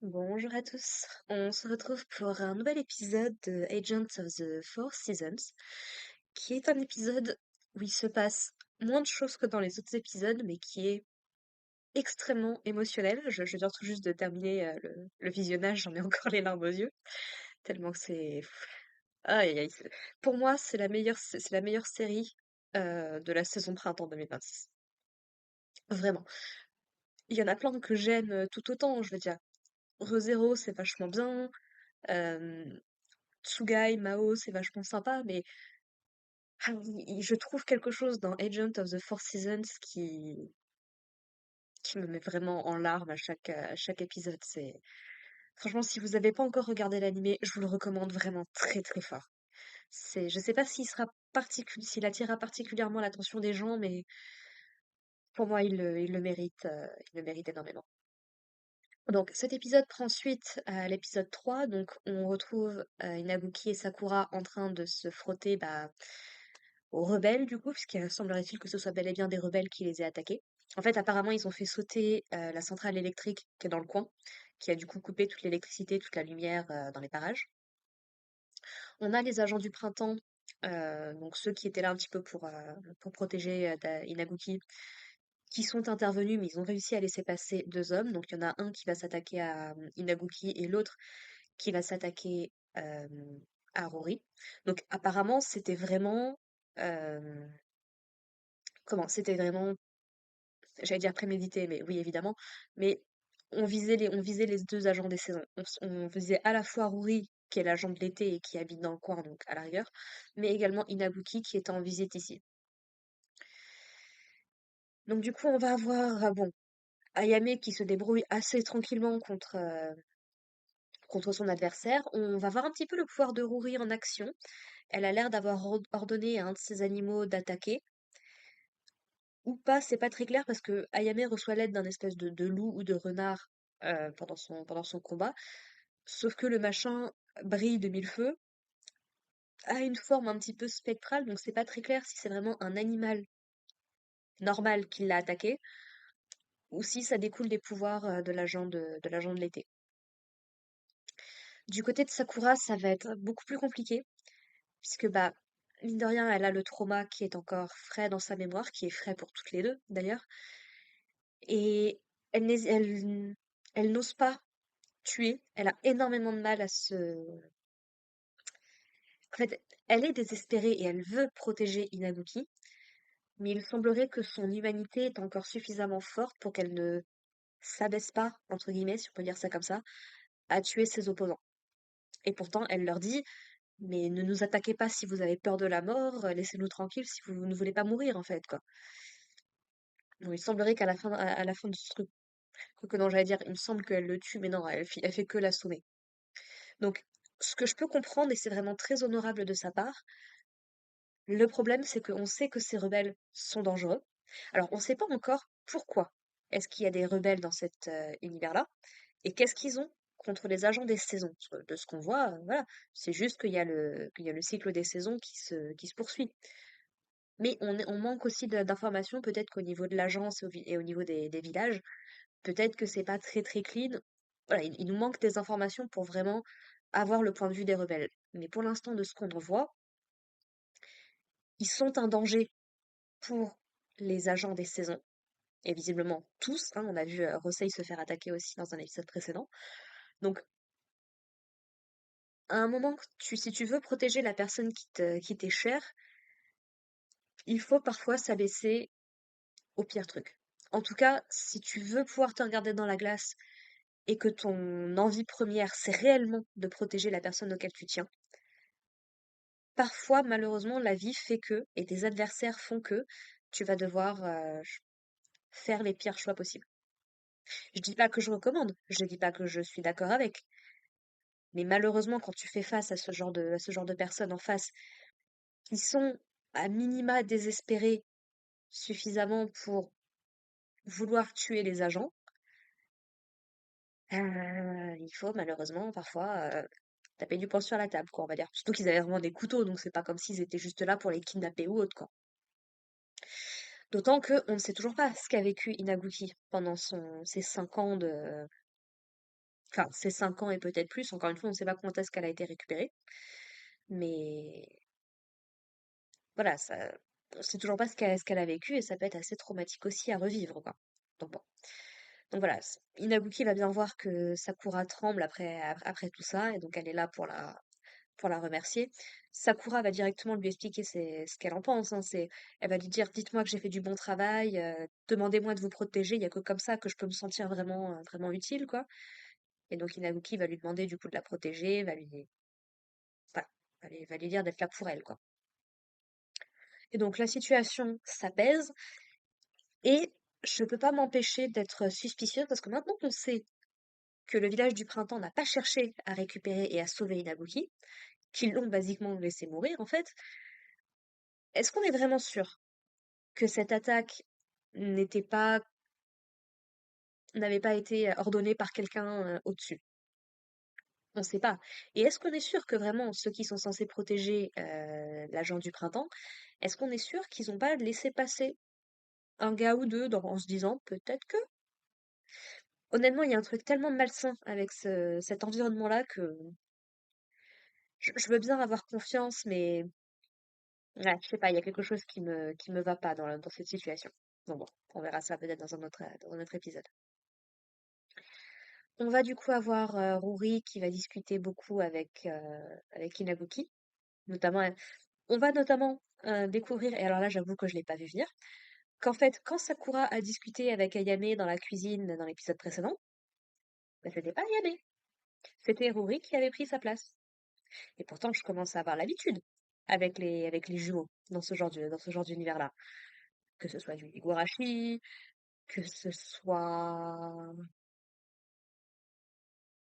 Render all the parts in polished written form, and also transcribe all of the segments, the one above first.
Bonjour à tous, on se retrouve pour un nouvel épisode de Agents of the Four Seasons, qui est un épisode où il se passe moins de choses que dans les autres épisodes, mais qui est extrêmement émotionnel. Je viens tout juste de terminer le visionnage, j'en ai encore les larmes aux yeux, tellement que c'est... Aïe, aïe, aïe. Pour moi, c'est la meilleure série de la saison printemps 2026. Vraiment. Il y en a plein que j'aime tout autant, je veux dire. ReZero, c'est vachement bien. euh, Tsugai, Mao, c'est vachement sympa, mais je trouve quelque chose dans Agent of the Four Seasons qui me met vraiment en larmes à chaque épisode. Franchement, si vous n'avez pas encore regardé l'animé, je vous le recommande vraiment très très fort. Je sais pas s'il attirera particulièrement l'attention des gens, mais pour moi, il le mérite énormément. Donc, cet épisode prend suite à l'épisode 3. Donc, on retrouve Inabuki et Sakura en train de se frotter aux rebelles, du coup, puisqu'il semblerait-il que ce soit bel et bien des rebelles qui les aient attaqués. En fait, apparemment, ils ont fait sauter la centrale électrique qui est dans le coin, qui a du coup coupé toute l'électricité, toute la lumière dans les parages. On a les agents du printemps, donc ceux qui étaient là un petit peu pour protéger Inabuki, qui sont intervenus, mais ils ont réussi à laisser passer deux hommes. Donc il y en a un qui va s'attaquer à Inabuki et l'autre qui va s'attaquer à Rory. Donc apparemment, euh, c'était vraiment, j'allais dire prémédité, mais oui, évidemment, mais on visait les deux agents des saisons. On visait à la fois Rory, qui est l'agent de l'été et qui habite dans le coin, donc à l'arrière, mais également Inabuki, qui est en visite ici. Donc du coup, on va avoir, bon, Ayame qui se débrouille assez tranquillement contre son adversaire. On va voir un petit peu le pouvoir de Rory en action. Elle a l'air d'avoir ordonné à un de ses animaux d'attaquer. Ou pas, c'est pas très clair parce que Ayame reçoit l'aide d'un espèce de loup ou de renard pendant son combat. Sauf que le machin brille de mille feux, a une forme un petit peu spectrale, donc c'est pas très clair si c'est vraiment un animal normal qui l'a attaqué ou si ça découle des pouvoirs de l'agent de l'été. Du côté de Sakura, ça va être beaucoup plus compliqué, puisque bah, mine de rien, elle a le trauma qui est encore frais dans sa mémoire, qui est frais pour toutes les deux d'ailleurs, et elle n'ose pas tuer, elle a énormément de mal à se... En fait, elle est désespérée et elle veut protéger Inabuki, mais il semblerait que son humanité est encore suffisamment forte pour qu'elle ne s'abaisse pas, entre guillemets, si on peut dire ça comme ça, à tuer ses opposants. Et pourtant, elle leur dit, mais ne nous attaquez pas si vous avez peur de la mort, laissez-nous tranquilles si vous ne voulez pas mourir, en fait, quoi. Donc, il semblerait à la fin de ce truc, que non, j'allais dire, il me semble qu'elle le tue, mais non, elle fait que l'assommer. Donc, ce que je peux comprendre, et c'est vraiment très honorable de sa part, le problème, c'est qu'on sait que ces rebelles sont dangereux. Alors, on ne sait pas encore pourquoi est-ce qu'il y a des rebelles dans cet univers-là, et qu'est-ce qu'ils ont contre les agents des saisons. Parce que de ce qu'on voit, voilà, c'est juste qu'il y a le cycle des saisons qui se poursuit. Mais on manque aussi d'informations, peut-être qu'au niveau de l'agence et au niveau des villages, peut-être que c'est pas très très clean. Voilà, il nous manque des informations pour vraiment avoir le point de vue des rebelles. Mais pour l'instant, de ce qu'on en voit, ils sont un danger pour les agents des saisons, et visiblement tous, hein, on a vu Rosei se faire attaquer aussi dans un épisode précédent. Donc, à un moment, si tu veux protéger la personne qui t'est chère, il faut parfois s'abaisser au pire truc. En tout cas, si tu veux pouvoir te regarder dans la glace et que ton envie première, c'est réellement de protéger la personne auquel tu tiens, parfois, malheureusement, la vie fait que, et tes adversaires font que, tu vas devoir faire les pires choix possibles. Je dis pas que je recommande, je dis pas que je suis d'accord avec, mais malheureusement, quand tu fais face à ce genre de personnes en face, qui sont à minima désespérées suffisamment pour vouloir tuer les agents, il faut malheureusement parfois taper du poing sur la table, quoi, on va dire. Surtout qu'ils avaient vraiment des couteaux, donc c'est pas comme s'ils étaient juste là pour les kidnapper ou autre, quoi. D'autant que on ne sait toujours pas ce qu'a vécu Inaguchi pendant ses 5 ans Enfin, c'est 5 ans et peut-être plus. Encore une fois, on ne sait pas quand est-ce qu'elle a été récupérée. Mais voilà, ça, on sait toujours pas ce qu'elle a vécu et ça peut être assez traumatique aussi à revivre, quoi. Donc bon. Donc voilà, Inabuki va bien voir que Sakura tremble après tout ça et donc elle est là pour la remercier. Sakura va directement lui expliquer ce qu'elle en pense, hein. Elle va lui dire, dites-moi que j'ai fait du bon travail, demandez-moi de vous protéger, il y a que comme ça que je peux me sentir vraiment, vraiment utile, quoi. Et donc Inabuki va lui demander du coup de la protéger, voilà, va lui dire d'être là pour elle, quoi. Et donc la situation s'apaise et je peux pas m'empêcher d'être suspicieuse parce que maintenant qu'on sait que le village du printemps n'a pas cherché à récupérer et à sauver Inabuki, qu'ils l'ont basiquement laissé mourir en fait, est-ce qu'on est vraiment sûr que cette attaque n'était pas n'avait pas été ordonnée par quelqu'un au-dessus? On ne sait pas. Et est-ce qu'on est sûr que vraiment ceux qui sont censés protéger l'agent du printemps, est-ce qu'on est sûr qu'ils n'ont pas laissé passer un gars ou deux en se disant peut-être que. Honnêtement, il y a un truc tellement malsain avec cet environnement-là que je veux bien avoir confiance, mais ouais, je sais pas, il y a quelque chose qui me va pas dans cette situation. Bon, bon, on verra ça peut-être dans un autre épisode. On va du coup avoir Ruri qui va discuter beaucoup avec Inabuki, notamment, on va notamment découvrir, et alors là j'avoue que je l'ai pas vu venir, qu'en fait, quand Sakura a discuté avec Ayame dans la cuisine dans l'épisode précédent, bah, c'était pas Ayame, c'était Ruri qui avait pris sa place. Et pourtant, je commence à avoir l'habitude avec les jumeaux dans ce genre d'univers-là. Que ce soit du Higurashi, que ce soit.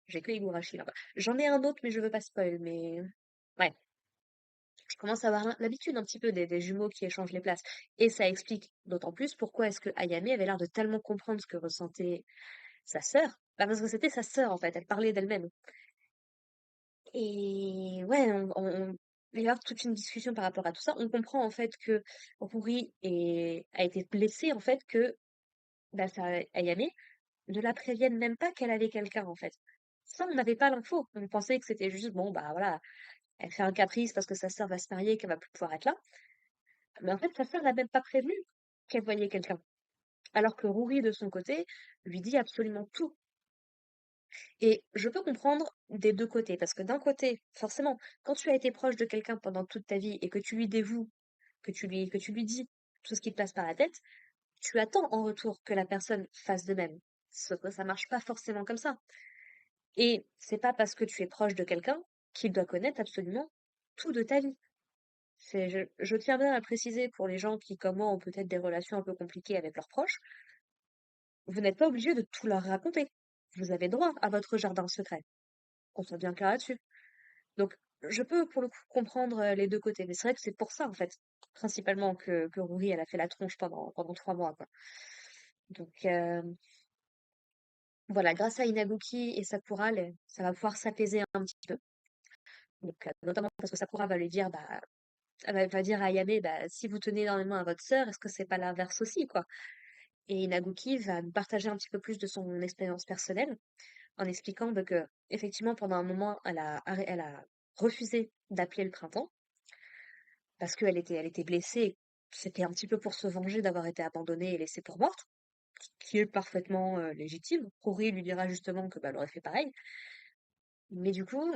J'ai que Higurashi là-bas. J'en ai un autre, mais je veux pas spoil, mais. Ouais, je commence à avoir l'habitude un petit peu des jumeaux qui échangent les places. Et ça explique d'autant plus pourquoi est-ce que Ayame avait l'air de tellement comprendre ce que ressentait sa sœur. Bah, parce que c'était sa sœur en fait, elle parlait d'elle-même. Et ouais, il va y avoir toute une discussion par rapport à tout ça. On comprend en fait que a été blessée en fait que bah, Ayame ne la prévienne même pas qu'elle avait quelqu'un en fait. Ça, on n'avait pas l'info. On pensait que c'était juste bon bah voilà, elle fait un caprice parce que sa sœur va se marier et qu'elle va plus pouvoir être là. Mais en fait, sa sœur n'a même pas prévenu qu'elle voyait quelqu'un. Alors que Rory de son côté lui dit absolument tout. Et je peux comprendre des deux côtés, parce que d'un côté, forcément, quand tu as été proche de quelqu'un pendant toute ta vie et que tu lui dévoues, que tu lui dis tout ce qui te passe par la tête, tu attends en retour que la personne fasse de même. Sauf que ça marche pas forcément comme ça. Et c'est pas parce que tu es proche de quelqu'un qu'il doit connaître absolument tout de ta vie. Je tiens bien à préciser pour les gens qui, comme moi, ont peut-être des relations un peu compliquées avec leurs proches, vous n'êtes pas obligé de tout leur raconter. Vous avez droit à votre jardin secret. Qu'on soit bien clair là-dessus. Donc, je peux pour le coup comprendre les deux côtés, mais c'est vrai que c'est pour ça, en fait, principalement que Rory, elle a fait la tronche pendant 3 mois, quoi. Donc, voilà, grâce à Inabuki et Sakura, ça va pouvoir s'apaiser un petit peu. Donc, notamment parce que Sakura va lui dire, bah, elle va dire à Ayame, bah, si vous tenez énormément à votre sœur, est-ce que c'est pas l'inverse aussi, quoi? Et Inabuki va nous partager un petit peu plus de son expérience personnelle en expliquant bah, que, effectivement, pendant un moment, elle a refusé d'appeler le printemps parce elle était blessée. C'était un petit peu pour se venger d'avoir été abandonnée et laissée pour morte, qui est parfaitement légitime. Rory lui dira justement que bah, elle aurait fait pareil. Mais du coup,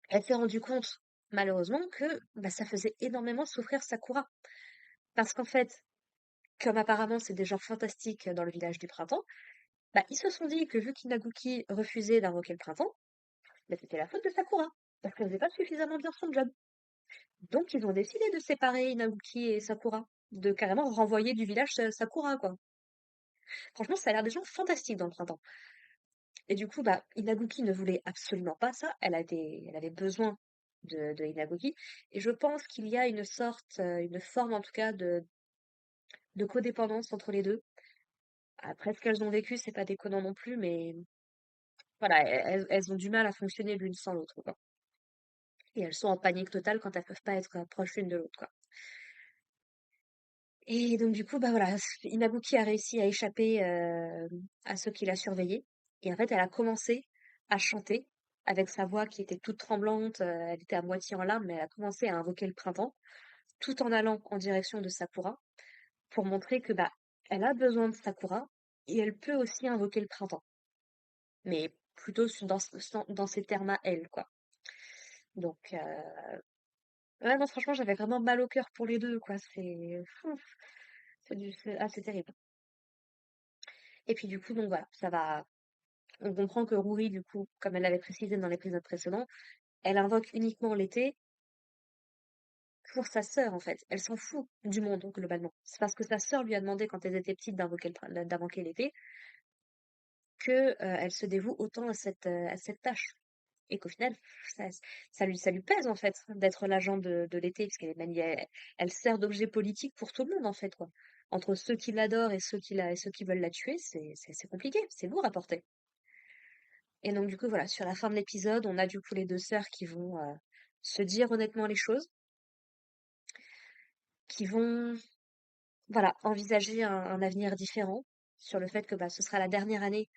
elle s'est rendue compte, malheureusement, que bah, ça faisait énormément souffrir Sakura. Parce qu'en fait, comme apparemment c'est des gens fantastiques dans le village du printemps, bah, ils se sont dit que vu qu'Inaguki refusait d'invoquer le printemps, bah, c'était la faute de Sakura. Parce qu'elle faisait pas suffisamment bien son job. Donc ils ont décidé de séparer Inabuki et Sakura. De carrément renvoyer du village Sakura, quoi. Franchement, ça a l'air des gens fantastiques dans le printemps. Et du coup, bah, Inabuki ne voulait absolument pas ça. Elle avait besoin de Inabuki. Et je pense qu'il y a une sorte, une forme en tout cas de codépendance entre les deux. Après ce qu'elles ont vécu, c'est pas déconnant non plus, mais voilà, elles ont du mal à fonctionner l'une sans l'autre, quoi. Et elles sont en panique totale quand elles peuvent pas être proches l'une de l'autre, quoi. Et donc du coup, bah voilà, Inabuki a réussi à échapper à ceux qui la surveillaient. Et en fait, elle a commencé à chanter avec sa voix qui était toute tremblante, elle était à moitié en larmes, mais elle a commencé à invoquer le printemps, tout en allant en direction de Sakura, pour montrer que, bah, elle a besoin de Sakura et elle peut aussi invoquer le printemps. Mais plutôt dans ses termes à elle, quoi. Donc, ouais, non, franchement, j'avais vraiment mal au cœur pour les deux, quoi. C'est terrible. Et puis, du coup, donc voilà, ça va. On comprend que Ruri, du coup, comme elle l'avait précisé dans l'épisode précédent, elle invoque uniquement l'été pour sa sœur, en fait. Elle s'en fout du monde, donc, globalement. C'est parce que sa sœur lui a demandé, quand elles étaient petites, d'invoquer l'été, que, elle se dévoue autant à cette tâche. Et qu'au final, ça, ça lui pèse, en fait, d'être l'agent de l'été, parce elle sert d'objet politique pour tout le monde, en fait, quoi. Entre ceux qui l'adorent et ceux qui veulent la tuer, c'est compliqué, c'est lourd à porter. Et donc, du coup, voilà, sur la fin de l'épisode, on a du coup les deux sœurs qui vont se dire honnêtement les choses, qui vont, voilà, envisager un avenir différent sur le fait que bah, ce sera la dernière année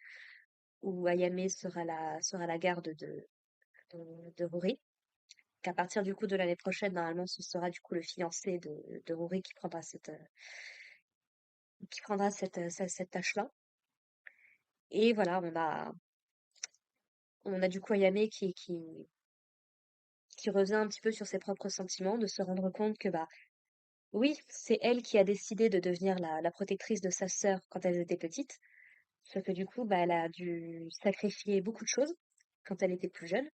où Ayame sera la garde de Rory. Qu'à partir du coup de l'année prochaine, normalement, ce sera du coup le fiancé de Rory qui prendra cette tâche-là. Et voilà, on a du coup Ayame qui revient un petit peu sur ses propres sentiments, de se rendre compte que bah oui, c'est elle qui a décidé de devenir la protectrice de sa sœur quand elles étaient petites. Sauf que du coup, bah, elle a dû sacrifier beaucoup de choses quand elle était plus jeune.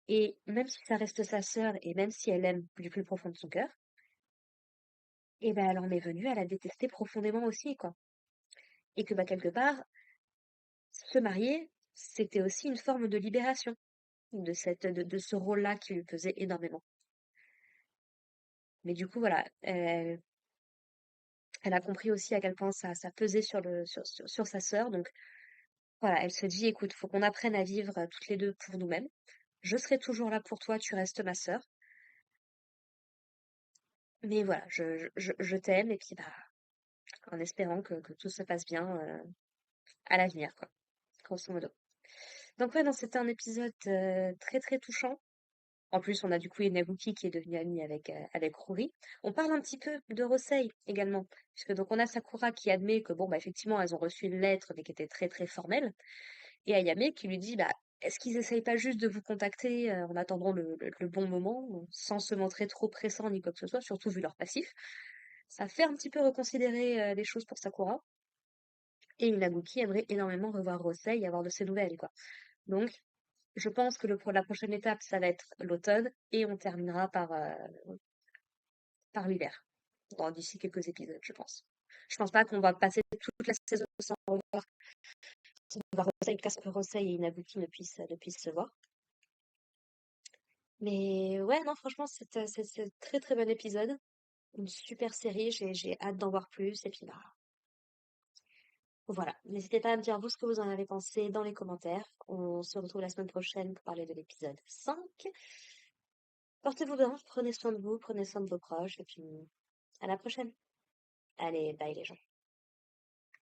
Et même si ça reste sa sœur et même si elle aime du plus profond de son cœur, et ben elle en est venue à la détester profondément aussi, quoi. Et que bah quelque part, se marier, c'était aussi une forme de libération de ce rôle-là qui lui pesait énormément. Mais du coup, voilà, elle a compris aussi à quel point ça pesait sur sa sœur. Donc voilà, elle se dit, écoute, faut qu'on apprenne à vivre toutes les deux pour nous-mêmes. Je serai toujours là pour toi, tu restes ma sœur. Mais voilà, je t'aime et puis bah, en espérant que tout se passe bien à l'avenir, quoi, grosso modo. Donc ouais, non, c'était un épisode très très touchant. En plus, on a du coup Inabuki qui est devenu amie avec Ruri. On parle un petit peu de Rosei également, puisque donc on a Sakura qui admet que bon bah effectivement elles ont reçu une lettre mais qui était très très formelle, et Ayame qui lui dit bah est-ce qu'ils essayent pas juste de vous contacter en attendant le bon moment, sans se montrer trop pressant ni quoi que ce soit, surtout vu leur passif. Ça fait un petit peu reconsidérer les choses pour Sakura. Et Inabuki aimerait énormément revoir Rosei et avoir de ses nouvelles, quoi. Donc, je pense que la prochaine étape, ça va être l'automne et on terminera par l'hiver. D'ici quelques épisodes, je pense. Je pense pas qu'on va passer toute la saison sans revoir Rosei, parce que Rosei et Inabuki ne puissent se voir. Mais ouais, non, franchement, c'est un très très bon épisode. Une super série, j'ai hâte d'en voir plus. Et puis bah, voilà. N'hésitez pas à me dire vous ce que vous en avez pensé dans les commentaires. On se retrouve la semaine prochaine pour parler de l'épisode 5. Portez-vous bien, prenez soin de vous, prenez soin de vos proches, et puis à la prochaine. Allez, bye les gens.